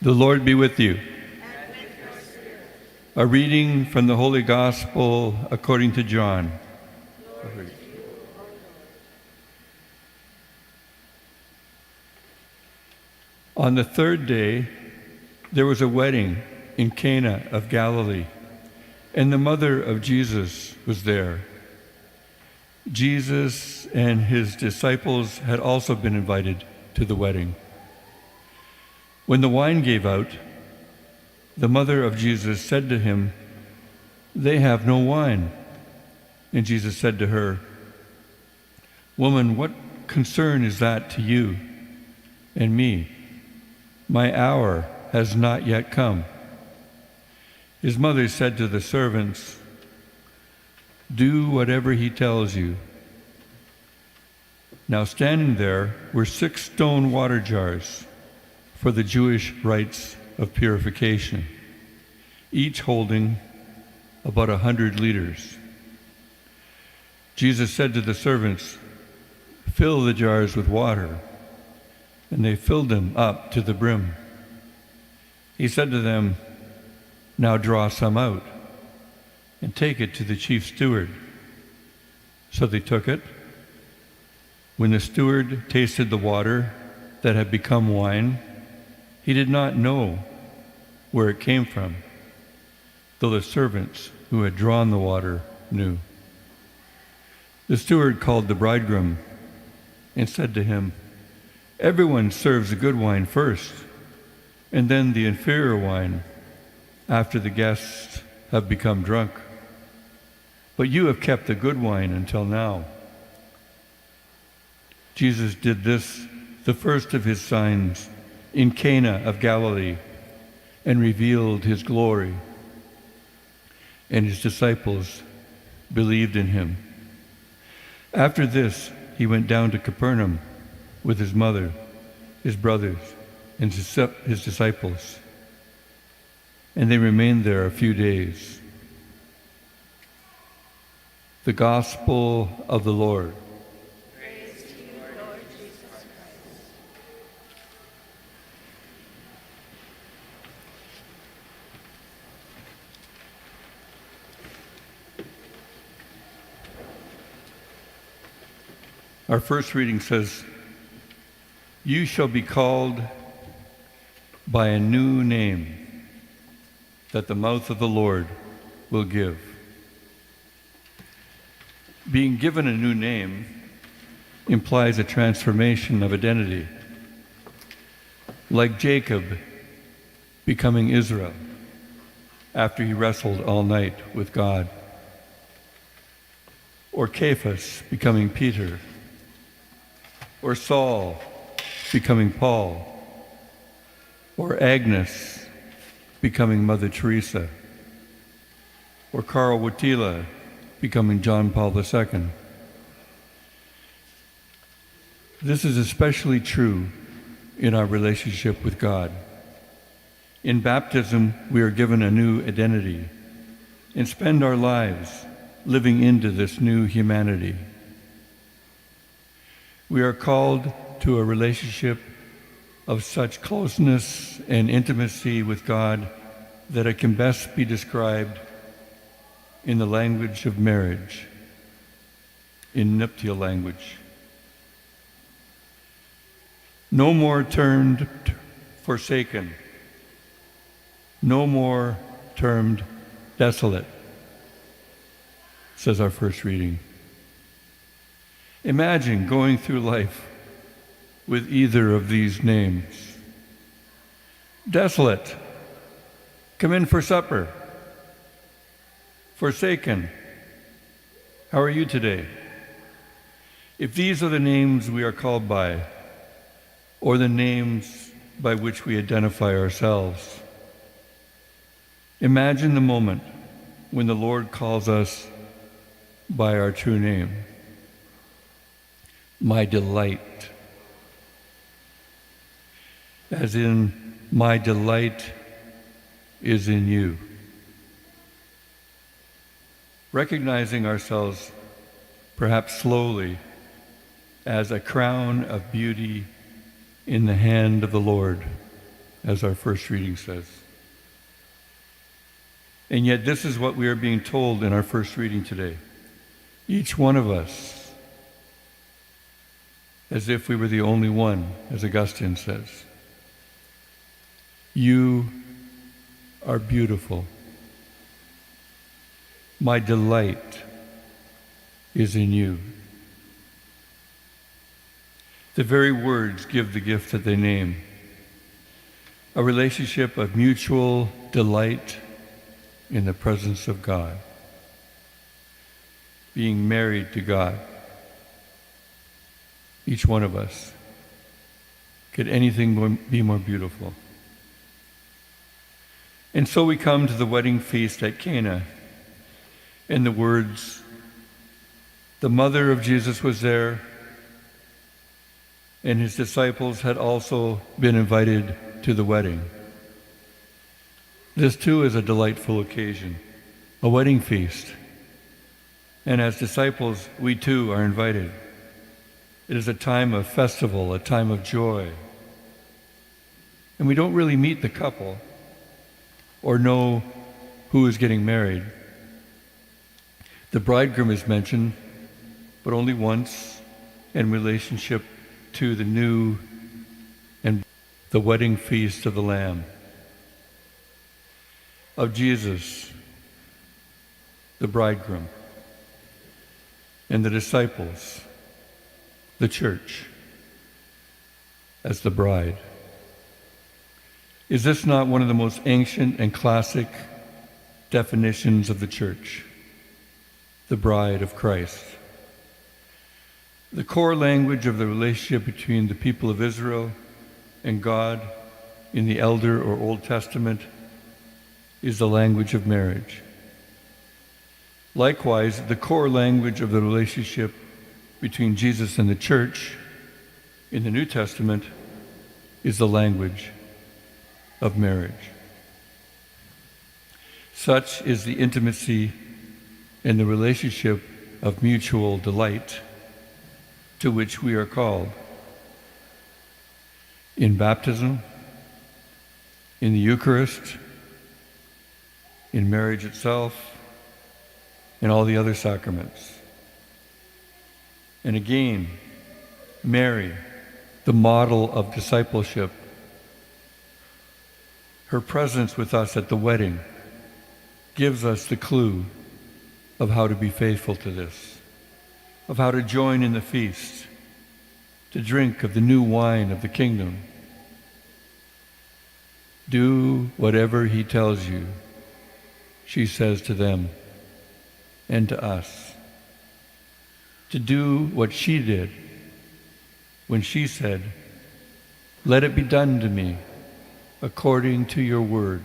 The Lord be with you. And with your spirit. A reading from the Holy Gospel according to John. Glory to you, O Lord. On the third day, there was a wedding in Cana of Galilee, and the mother of Jesus was there. Jesus and his disciples had also been invited to the wedding. When the wine gave out, the mother of Jesus said to him, "They have no wine." And Jesus said to her, "Woman, what concern is that to you and me? My hour has not yet come." His mother said to the servants, "Do whatever he tells you." Now standing there were 6 stone water jars for the Jewish rites of purification, each holding about 100 liters. Jesus said to the servants, "Fill the jars with water," and they filled them up to the brim. He said to them, "Now draw some out and take it to the chief steward." So they took it. When the steward tasted the water that had become wine, he did not know where it came from, though the servants who had drawn the water knew. The steward called the bridegroom and said to him, "Everyone serves the good wine first, and then the inferior wine after the guests have become drunk. But you have kept the good wine until now." Jesus did this, the first of his signs, in Cana of Galilee, and revealed his glory, and his disciples believed in him. After this, he went down to Capernaum with his mother, his brothers, and his disciples, and they remained there a few days. The Gospel of the Lord. Praise to you, Lord Jesus Christ. Our first reading says, "You shall be called by a new name that the mouth of the Lord will give." Being given a new name implies a transformation of identity, like Jacob becoming Israel after he wrestled all night with God, or Cephas becoming Peter, or Saul becoming Paul, or Agnes becoming Mother Teresa, or Karl Wojtyla becoming John Paul II. This is especially true in our relationship with God. In baptism, we are given a new identity and spend our lives living into this new humanity. We are called to a relationship of such closeness and intimacy with God that it can best be described in the language of marriage, in nuptial language. No more termed forsaken, no more termed desolate, says our first reading. Imagine going through life with either of these names. Desolate, come in for supper. Forsaken, how are you today? If these are the names we are called by, or the names by which we identify ourselves, imagine the moment when the Lord calls us by our true name. My delight, as in my delight is in you. Recognizing ourselves, perhaps slowly, as a crown of beauty in the hand of the Lord, as our first reading says. And yet this is what we are being told in our first reading today. Each one of us, as if we were the only one, as Augustine says. You are beautiful. My delight is in you. The very words give the gift that they name. A relationship of mutual delight in the presence of God. Being married to God. Each one of us. Could anything be more beautiful? And so we come to the wedding feast at Cana, and the words, the mother of Jesus was there, and his disciples had also been invited to the wedding. This too is a delightful occasion, a wedding feast. And as disciples, we too are invited. It is a time of festival, a time of joy. And we don't really meet the couple or know who is getting married. The bridegroom is mentioned, but only once in relationship to the new and the wedding feast of the Lamb. Of Jesus, the bridegroom, and the disciples, the church, as the bride. Is this not one of the most ancient and classic definitions of the church? The bride of Christ. The core language of the relationship between the people of Israel and God in the Elder or Old Testament is the language of marriage. Likewise, the core language of the relationship between Jesus and the church in the New Testament is the language of marriage. Such is the intimacy and the relationship of mutual delight to which we are called in baptism, in the Eucharist, in marriage itself, and all the other sacraments. And again, Mary, the model of discipleship, her presence with us at the wedding gives us the clue of how to be faithful to this, of how to join in the feast, to drink of the new wine of the kingdom. Do whatever he tells you, she says to them and to us. To do what she did when she said, "Let it be done to me according to your word."